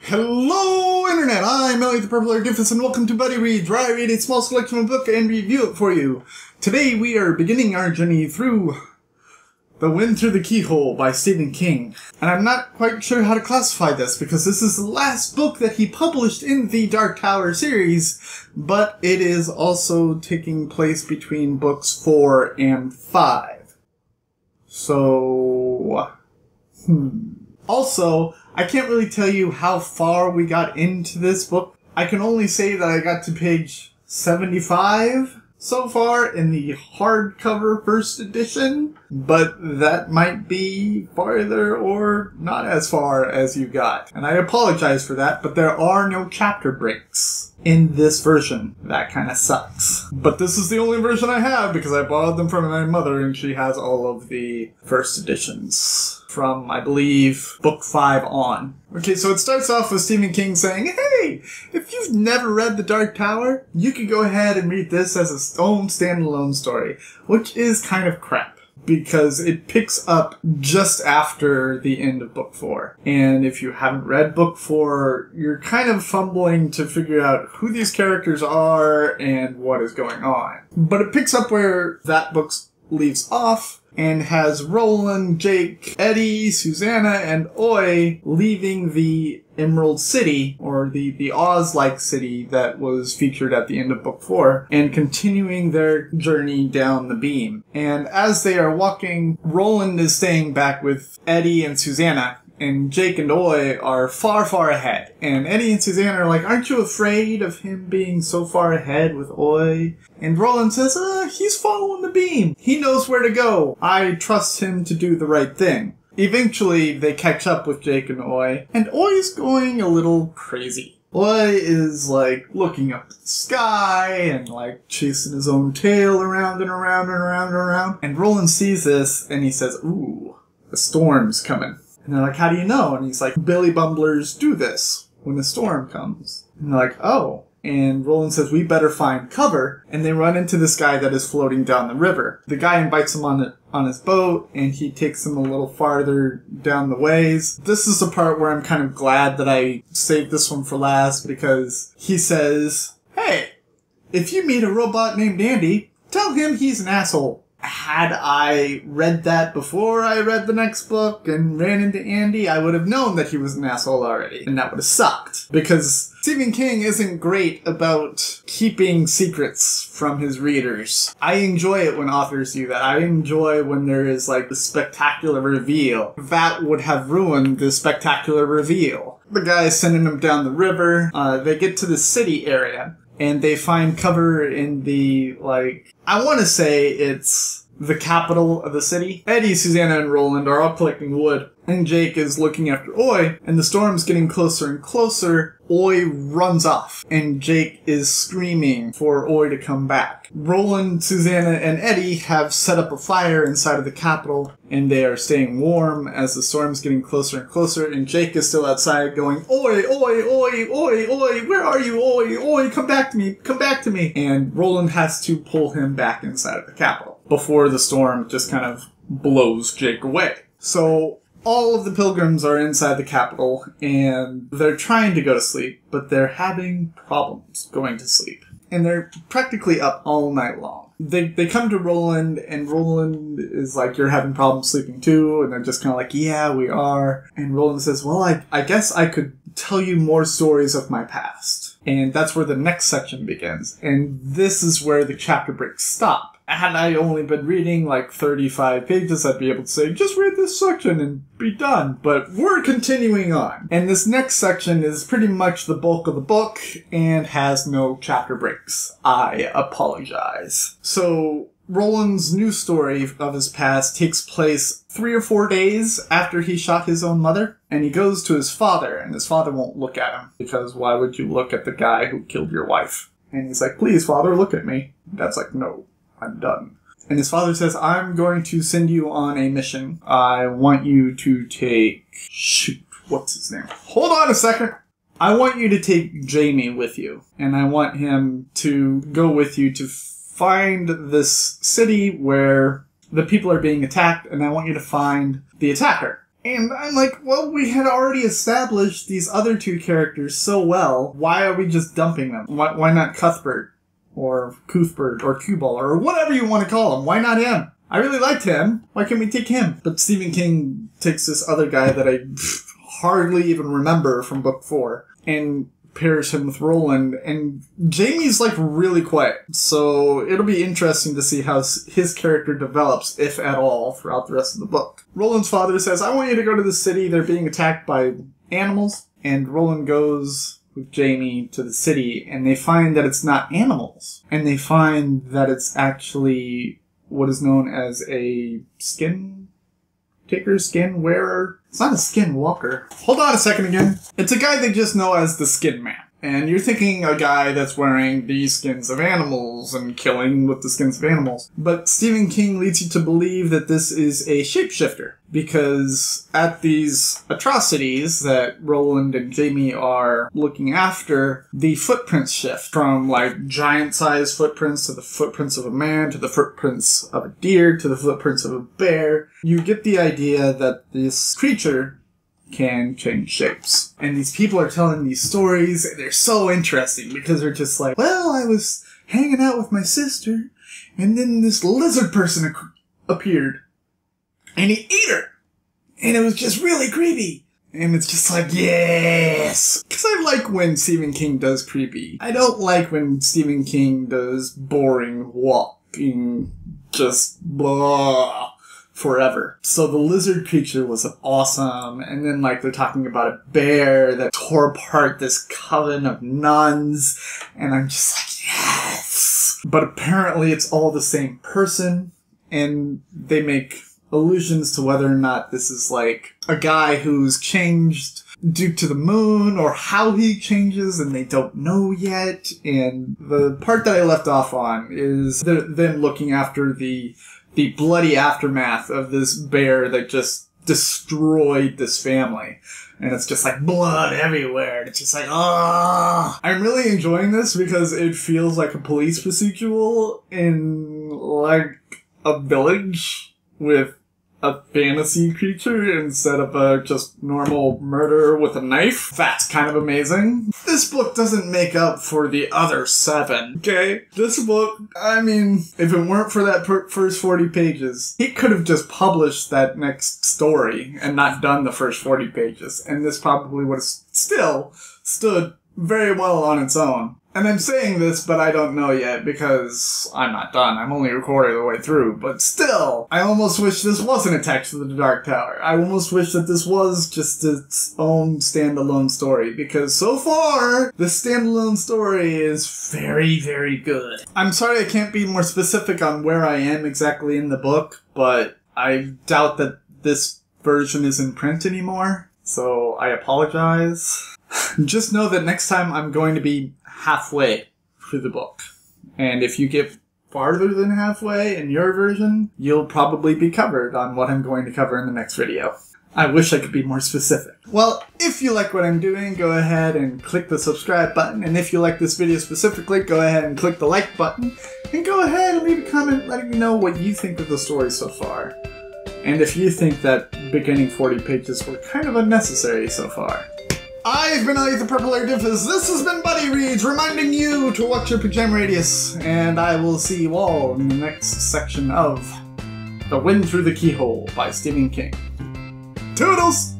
Hello, Internet! I'm Elliot the Purple Hair Giftus, and welcome to Buddy Reads, where I read a small selection of a book and review it for you. Today we are beginning our journey through The Wind Through the Keyhole by Stephen King. And I'm not quite sure how to classify this, because this is the last book that he published in the Dark Tower series, but it is also taking place between books 4 and 5. So... Also, I can't really tell you how far we got into this book. I can only say that I got to page 75 so far in the hardcover first edition, but that might be farther or not as far as you got. And I apologize for that, but there are no chapter breaks in this version. That kind of sucks. But this is the only version I have because I borrowed them from my mother and she has all of the first editions from, I believe, book 5 on. Okay, so it starts off with Stephen King saying, hey, if you've never read The Dark Tower, you can go ahead and read this as its own standalone story, which is kind of crap, because it picks up just after the end of book 4. And if you haven't read book 4, you're kind of fumbling to figure out who these characters are and what is going on. But it picks up where that book leaves off, and has Roland, Jake, Eddie, Susanna, and Oi leaving the Emerald City, or the Oz-like city that was featured at the end of book 4, and continuing their journey down the beam. And as they are walking, Roland is staying back with Eddie and Susanna, and Jake and Oi are far, far ahead. And Eddie and Susanna are like, aren't you afraid of him being so far ahead with Oi? And Roland says, he's following the beam. He knows where to go. I trust him to do the right thing. Eventually, they catch up with Jake and Oi, and Oi's going a little crazy. Oi is, looking up at the sky and, chasing his own tail around and around and around and around. And Roland sees this, and he says, ooh, a storm's coming. And they're like, how do you know? And he's like, Billy Bumblers do this when a storm comes. And they're like, oh. And Roland says, we better find cover. And they run into this guy that is floating down the river. The guy invites him on his boat, and he takes him a little farther down the ways. This is the part where I'm kind of glad that I saved this one for last, because he says, hey, if you meet a robot named Andy, tell him he's an asshole. Had I read that before I read the next book and ran into Andy, I would have known that he was an asshole already. And that would have sucked. Because Stephen King isn't great about keeping secrets from his readers. I enjoy it when authors do that. I enjoy when there is, the spectacular reveal. That would have ruined the spectacular reveal. The guy's sending him down the river. They get to the city area. And they find cover in the, I want to say it's the capital of the city. Eddie, Susanna, and Roland are all collecting wood. And Jake is looking after Oi, and the storm's getting closer and closer. Oi runs off, and Jake is screaming for Oi to come back. Roland, Susanna, and Eddie have set up a fire inside of the capital, and they are staying warm as the storm's getting closer and closer, and Jake is still outside going, Oi, Oi, Oi, Oi, Oi, where are you, Oi, Oi, come back to me, come back to me. And Roland has to pull him back inside of the capital before the storm just kind of blows Jake away. So all of the pilgrims are inside the capital, and they're trying to go to sleep, but they're having problems going to sleep. And they're practically up all night long. They come to Roland, and Roland is like, you're having problems sleeping too? And they're just kind of like, yeah, we are. And Roland says, well, I guess I could tell you more stories of my past. And that's where the next section begins. And this is where the chapter breaks stop. Had I only been reading 35 pages, I'd be able to say, just read this section and be done. But we're continuing on. And this next section is pretty much the bulk of the book and has no chapter breaks. I apologize. So Roland's new story of his past takes place 3 or 4 days after he shot his own mother. And he goes to his father, and his father won't look at him. Because why would you look at the guy who killed your wife? And he's like, please, father, look at me. Dad's like, no. I'm done. And his father says, I'm going to send you on a mission. I want you to take... Shoot, what's his name? Hold on a second. I want you to take Jamie with you. And I want him to go with you to find this city where the people are being attacked. And I want you to find the attacker. And I'm like, well, we had already established these other two characters so well. Why are we just dumping them? Why not Cuthbert? Or Cuthbert? Or Cuball? Or whatever you want to call him. Why not him? I really liked him. Why can't we take him? But Stephen King takes this other guy that I hardly even remember from book 4 and pairs him with Roland, and Jamie's like really quiet. So it'll be interesting to see how his character develops, if at all, throughout the rest of the book. Roland's father says, I want you to go to the city. They're being attacked by animals. And Roland goes with Jamie to the city, and they find that it's not animals. And they find that it's actually what is known as a skin taker, skin wearer. It's not a skin walker. Hold on a second again. It's a guy they just know as the Skin Man. And you're thinking a guy that's wearing the skins of animals and killing with the skins of animals. But Stephen King leads you to believe that this is a shapeshifter. Because at these atrocities that Roland and Jamie are looking after, the footprints shift from like giant-sized footprints to the footprints of a man, to the footprints of a deer, to the footprints of a bear. You get the idea that this creature can change shapes. And these people are telling these stories, and they're so interesting because they're just like, well, I was hanging out with my sister, and then this lizard person appeared, and he ate her, and it was just really creepy. And it's just like, yes! Because I like when Stephen King does creepy. I don't like when Stephen King does boring walking, just blah. Forever. So the lizard creature was awesome, and then like they're talking about a bear that tore apart this coven of nuns, and I'm just like, yes! But apparently it's all the same person, and they make allusions to whether or not this is like a guy who's changed due to the moon, or how he changes, and they don't know yet. And the part that I left off on is them looking after the bloody aftermath of this bear that just destroyed this family. And it's just like blood everywhere. It's just like, ah! I'm really enjoying this because it feels like a police procedural in like a village with a fantasy creature instead of a just normal murder with a knife. That's kind of amazing. This book doesn't make up for the other 7, okay? This book, I mean, if it weren't for that first 40 pages, he could have just published that next story and not done the first 40 pages, and this probably would have still stood very well on its own. And I'm saying this, but I don't know yet because I'm not done. I'm only a quarter of the way through. But still, I almost wish this wasn't attached to the Dark Tower. I almost wish that this was just its own standalone story. Because so far, the standalone story is very, very good. I'm sorry I can't be more specific on where I am exactly in the book, but I doubt that this version is in print anymore. So I apologize. Just know that next time I'm going to be halfway through the book. And if you get farther than halfway in your version, you'll probably be covered on what I'm going to cover in the next video. I wish I could be more specific. Well, if you like what I'm doing, go ahead and click the subscribe button. And if you like this video specifically, go ahead and click the like button. And go ahead and leave a comment letting me know what you think of the story so far. And if you think that beginning 40 pages were kind of unnecessary so far. I've been Elliot the Purple Air Diffus. This has been Buddy Reads, reminding you to watch your pajama radius. And I will see you all in the next section of The Wind Through the Keyhole by Stephen King. Toodles!